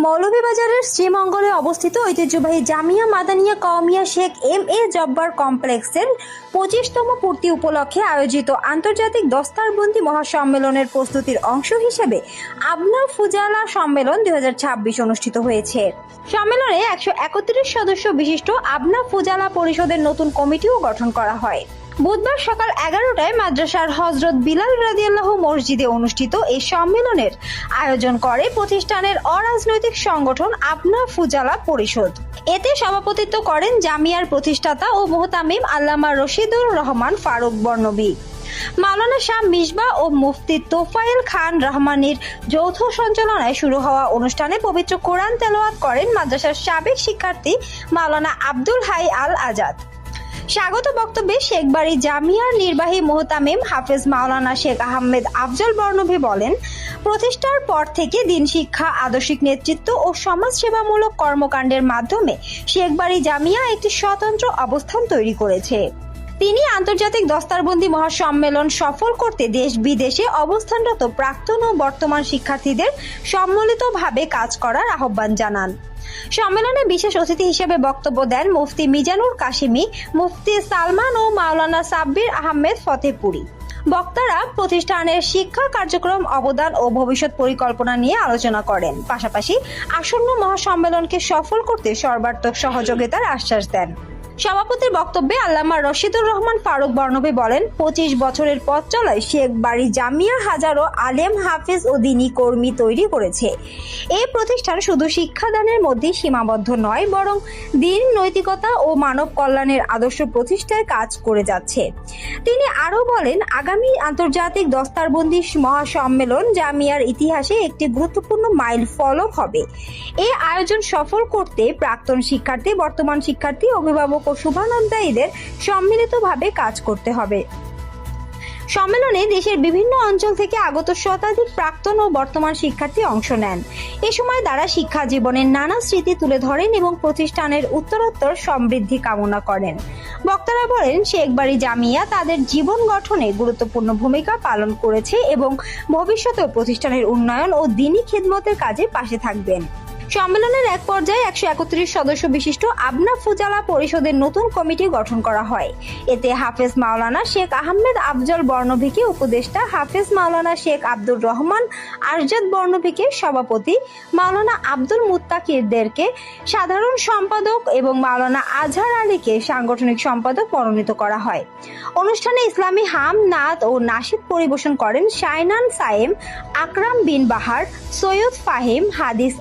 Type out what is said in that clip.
মৌলভীবাজারের শ্রীমঙ্গলে অবস্থিত ঐতিহ্যবাহী জামিয়া মাদানিয়া কওমিয়া শেখ এম.এ. জব্বার কমপ্লেক্সের 25তম পূর্তি উপলক্ষে আয়োজিত আন্তর্জাতিক দস্তারবন্দি মহাসম্মেলনের প্রস্তুতির অংশ হিসেবে আবনা ফুজালা সম্মেলন 2026 অনুষ্ঠিত হয়েছে। সম্মেলনে 131 সদস্য বিশিষ্ট আবনা ফুজালা পরিষদের নতুন কমিটিও গঠন করা হয়। বুধবার সকাল 11টায় মাদ্রাসার হযরত বিলাল রাদিয়াল্লাহু মসজিদে অনুষ্ঠিত এই সম্মেলনের আয়োজন করে প্রতিষ্ঠানের অরাজনৈতিক সংগঠন আবনা ফুজালা পরিষদ। এতে সভাপতিত্ব করেন জামিয়ার প্রতিষ্ঠাতা ও মুহতামিম আল্লামা রশিদুর রহমান ফারুক বর্ণবী, মাওলানা শাহ মিসবাহ ও মুফতি তোফায়েল খান রহমানীর যৌথ সঞ্চালনায় শুরু হওয়া অনুষ্ঠানে পবিত্র কোরআন তেলাওয়াত করেন মাদ্রাসার সাবেক শিক্ষার্থী মাওলানা আব্দুল হাই আল আজাদ। স্বাগত বক্তব্যে শেখবাড়ি জামিয়ার নির্বাহী মুহতামিম হাফেজ মাওলানা শেখ আহমেদ আফজল বর্ণবী বলেন, প্রতিষ্ঠার পর থেকে দিন শিক্ষা, আদর্শিক নেতৃত্ব ও সমাজসেবামূলক কর্মকাণ্ডের মাধ্যমে শেখবাড়ি জামিয়া একটি স্বতন্ত্র অবস্থান তৈরি করেছে। তিনি আন্তর্জাতিক দস্তারবন্দি মহাসম্মেলন সফল করতে দেশ বিদেশে অবস্থানরত প্রাক্তন ও বর্তমান শিক্ষার্থীদের সম্মিলিতভাবে কাজ করার আহ্বান জানান। সম্মেলনে বিশেষ অতিথি হিসেবে বক্তব্য দেন মুফতি মিজানুর কাশিমি, মুফতি সালমান ও মাওলানা সাব্বির আহমেদ ফতেপুরি। বক্তারা প্রতিষ্ঠানের শিক্ষা কার্যক্রম, অবদান ও ভবিষ্যৎ পরিকল্পনা নিয়ে আলোচনা করেন। পাশাপাশি আসন্ন মহাসম্মেলনকে সফল করতে সর্বাত্মক সহযোগিতার আশ্বাস দেন। সভাপতির বক্তব্যে আল্লামা রশিদুর রহমান ফারুক বর্ণবী বলেন, 25 বছরের পথ চলায় শেখবাড়ি জামিয়া হাজারো আলেম, হাফেজ ও দ্বীনী কর্মী তৈরি করেছে। এই প্রতিষ্ঠান শুধু শিক্ষাদানের মধ্যে সীমাবদ্ধ নয়, বরং দ্বীন, নৈতিকতা ও মানব কল্যাণের আদর্শ প্রতিষ্ঠায় কাজ করে যাচ্ছে। তিনি আরও বলেন, আগামী আন্তর্জাতিক দস্তারবন্দি মহাসম্মেলন জামিয়ার ইতিহাসে একটি গুরুত্বপূর্ণ মাইল ফলক হবে। এই আয়োজন সফল করতে প্রাক্তন শিক্ষার্থী, বর্তমান শিক্ষার্থী, অভিভাবক ও শুভানুধ্যায়ীদের সম্মিলিতভাবে কাজ করতে হবে। সম্মেলনে দেশের বিভিন্ন অঞ্চল থেকে আগত শতাধিক প্রাক্তন ও বর্তমান শিক্ষার্থী অংশ নেন। এ সময় তারা শিক্ষা জীবনের নানা স্মৃতি তুলে ধরেন এবং প্রতিষ্ঠানের উত্তরোত্তর সমৃদ্ধি কামনা করেন। বক্তারা বলেন, শেখবাড়ি জামিয়া তাদের জীবন গঠনে গুরুত্বপূর্ণ ভূমিকা পালন করেছে এবং ভবিষ্যতেও প্রতিষ্ঠানের উন্নয়ন ও দ্বীনী খিদমতের কাজে পাশে থাকবেন। সম্মেলনের এক পর্যায়ে 131 সদস্য বিশিষ্ট আবনা ফুজালা পরিষদের নতুন কমিটি গঠন করা হয়। এতে হাফেজ মাওলানা শেখ আহমেদ আফজল বর্ণবীকে উপদেষ্টা, হাফেজ মাওলানা শেখ আব্দুর রহমান আরজাদ বর্ণবীকে সভাপতি, মাওলানা আব্দুল মুত্তাকিরদেরকে সাধারণ সম্পাদক এবং মাওলানা আজহার আলীকে সাংগঠনিক সম্পাদক মনোনীত করা হয়। অনুষ্ঠানে ইসলামী হাম, নাত ও নাশিদ পরিবেশন করেন শাইনান সায়েম, আকরাম বিন বাহার, সৈয়দ ফাহিম, হাদিস